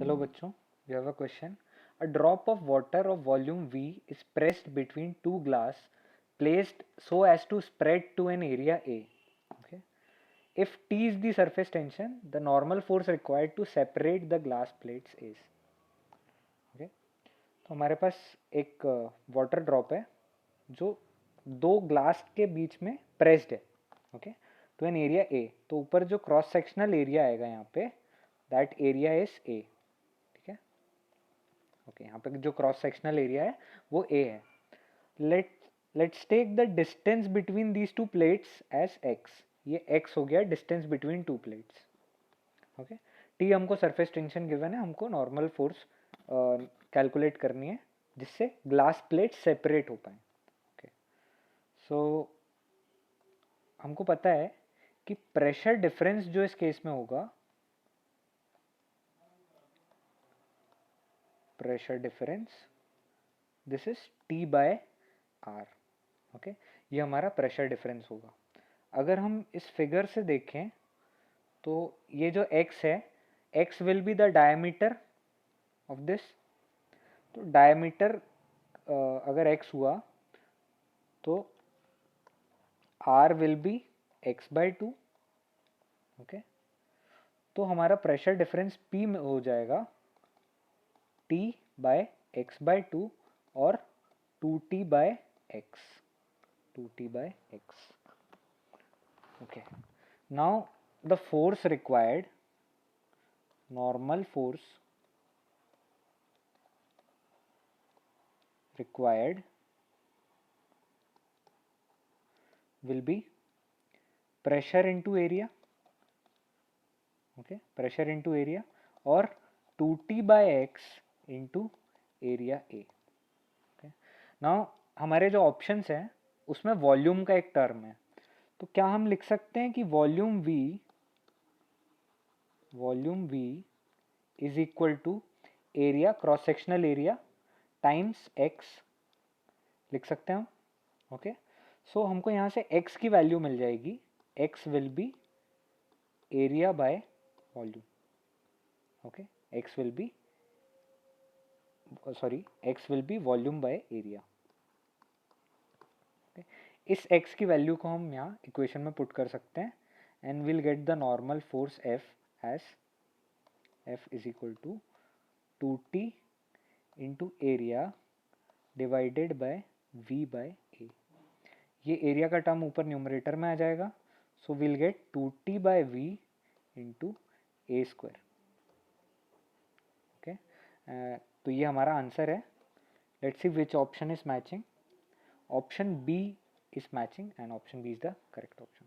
Hello bachcho, we have a question. A drop of water of volume V is pressed between two glass placed so as to spread to an area A. Okay. If T is the surface tension, the normal force required to separate the glass plates is. Okay. तो हमारे पास एक water drop है जो दो glass के बीच में pressed है. Okay, to an area A. तो ऊपर जो क्रॉस सेक्शनल एरिया आएगा यहाँ पे, दैट एरिया इज ए. ठीक है. ओके, यहाँ पे जो क्रॉस सेक्शनल एरिया है वो ए है. Let's take the distance between these two plates as X. ये एक्स हो गया distance between two plates. Okay, T हमको सरफेस टेंशन गिवन है, हमको नॉर्मल फोर्स कैलकुलेट करनी है जिससे ग्लास प्लेट सेपरेट हो पाए. ओके, सो हमको पता है कि प्रेशर डिफरेंस जो इस केस में होगा, pressure difference, this is T by R. Okay, ये हमारा प्रेशर डिफरेंस होगा. अगर हम इस फिगर से देखें तो ये जो x है, x will be the diameter of this. तो डायमीटर अगर x हुआ तो r will be x by 2. Okay, तो हमारा प्रेशर डिफरेंस P में हो जाएगा T बाय x बाई 2 और 2T by x. 2T by x. Okay, now the force required, normal force required will be pressure into area. Okay, pressure into area और 2T by x into area A. Okay, now हमारे जो options हैं उसमें volume का एक term है. तो क्या हम लिख सकते हैं कि volume V is equal to area, cross sectional area times x. लिख सकते हैं हम. ओके, सो हमको यहाँ से x की वैल्यू मिल जाएगी. x will be area by volume. Okay, x will be volume by area. इस x की वैल्यू को हम यहाँ इक्वेशन में पुट कर सकते हैं and will get the normal force F as F is equal to 2T into area divided by V by A. ये एरिया का टर्म ऊपर न्यूमरेटर में आ जाएगा. So will get 2T by V into A square. Okay, तो ये हमारा answer है. Let's see which option is matching. Option B is matching and option B is the correct option.